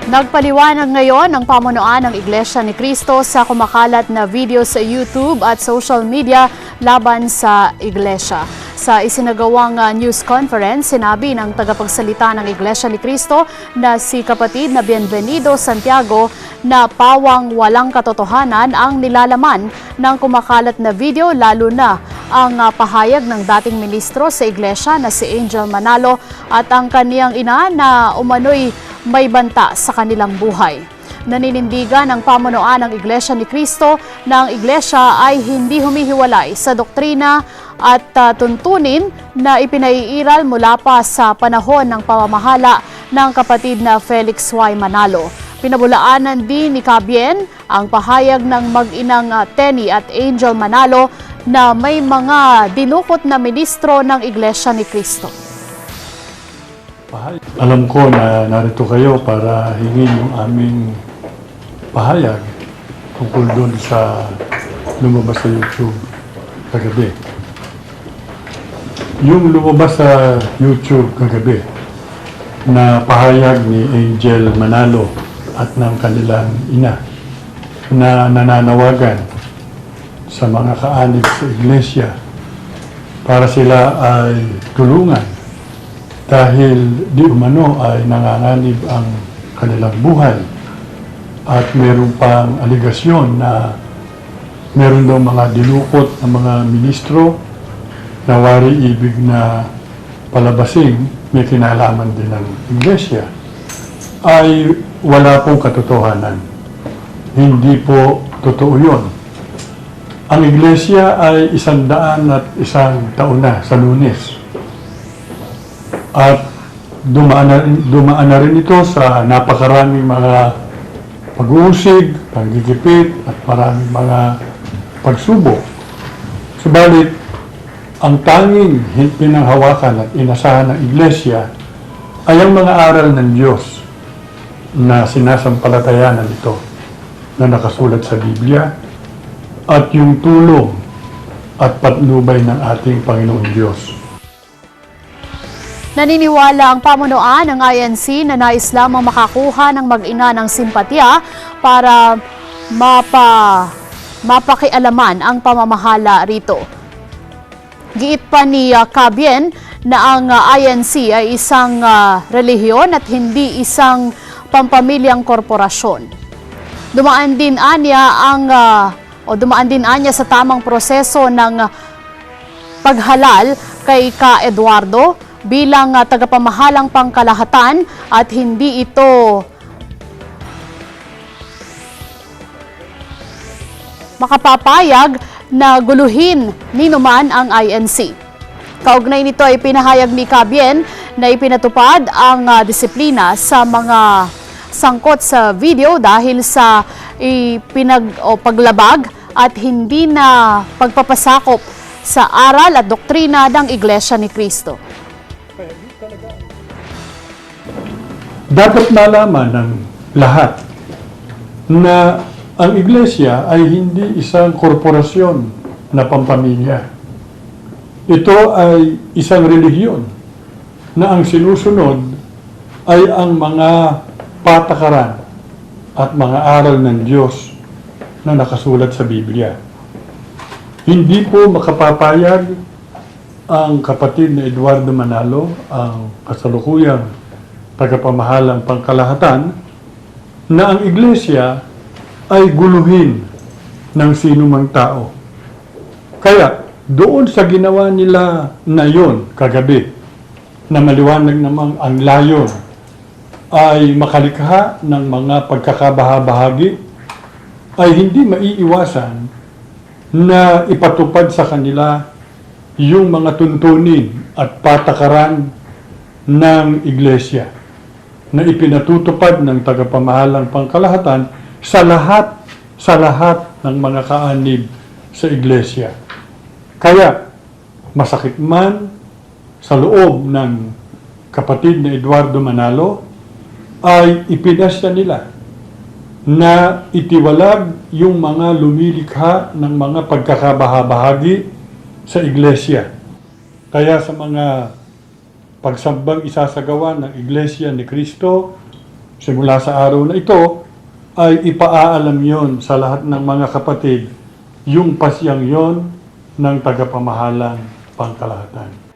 Nagpaliwanag ngayon ang pamunuan ng Iglesia ni Cristo sa kumakalat na video sa YouTube at social media laban sa Iglesia. Sa isinagawang news conference, sinabi ng tagapagsalita ng Iglesia ni Cristo na si kapatid na Bienvenido Santiago na pawang walang katotohanan ang nilalaman ng kumakalat na video, lalo na ang pahayag ng dating ministro sa Iglesia na si Angel Manalo at ang kaniyang ina na umano'y may banta sa kanilang buhay. Naninindigan ang pamunuan ng Iglesia ni Cristo na ang Iglesia ay hindi humihiwalay sa doktrina at tuntunin na ipinaiiral mula pa sa panahon ng pamamahala ng kapatid na Felix Y. Manalo. Pinabulaanan din ni Cabien ang pahayag ng mag-inang Tenny at Angel Manalo na may mga dinukot na ministro ng Iglesia ni Cristo. Alam ko na narito kayo para hingin yung aming pahayag tungkol doon sa lumabas sa YouTube kagabi. Yung lumabas sa YouTube kagabi na pahayag ni Angel Manalo at ng kanilang ina na nananawagan sa mga kaanib sa Iglesia para sila ay tulungan dahil di umano ay nanganganib ang kanilang buhay at meron pang aligasyon na meron daw mga dinukot ng mga ministro na wari ibig na palabasing may kinalaman din ng Iglesia, ay wala pong katotohanan. Hindi po totoo yun. Ang Iglesia ay 101 taon na sa Lunes. At dumaan na rin ito sa napakaraming mga pag-uusig, paggigipit, at maraming mga pagsubok. Subalit, ang tanging pinanghawakan at inasahan ng Iglesia ay ang mga aral ng Diyos na sinasampalatayanan ito na nakasulat sa Biblia at yung tulong at patnubay ng ating Panginoong Diyos. Naniniwala ang pamunuan ng INC na nais lamang makakuha ng mag-ina ng simpatya para mapakialaman ang pamamahala rito. Giit pa ni Cabien na ang INC ay isang relihiyon at hindi isang pampamilyang korporasyon. Dumaan din anya sa tamang proseso ng paghalal kay Ka Eduardo bilang tagapamahalang pangkalahatan at hindi ito makapapayag na guluhin ninuman ang INC. Kaugnay nito ay pinahayag ni Cabien na ipinatupad ang disiplina sa mga sangkot sa video dahil sa paglabag at hindi na pagpapasakop sa aral at doktrina ng Iglesia ni Cristo. Dapat malaman ng lahat na ang Iglesia ay hindi isang korporasyon na pampamilya. Ito ay isang relihiyon na ang sinusunod ay ang mga patakaran at mga aral ng Diyos na nakasulat sa Biblia. Hindi po makapapayag ang kapatid na Eduardo Manalo, ang kasalukuyang tagapamahalang pangkalahatan, na ang Iglesia ay guluhin ng sinumang tao. Kaya, doon sa ginawa nila na yon kagabi, na maliwanag namang ang layon ay makalikha ng mga pagkakabahabahagi, ay hindi maiiwasan na ipatupad sa kanila yung mga tuntunin at patakaran ng Iglesia na ipinatutupad ng tagapamahalang pangkalahatan sa lahat ng mga kaanib sa Iglesia. Kaya, masakit man sa loob ng kapatid na Eduardo Manalo, ay ipinasya nila na itiwalag yung mga lumilikha ng mga pagkakabahabahagi sa Iglesia. Kaya sa mga pagsambang isasagawa ng Iglesia ni Cristo Simula sa araw na ito, ay ipaaalam yon sa lahat ng mga kapatid yung pasyang yon ng tagapamahalang pangkalahatan.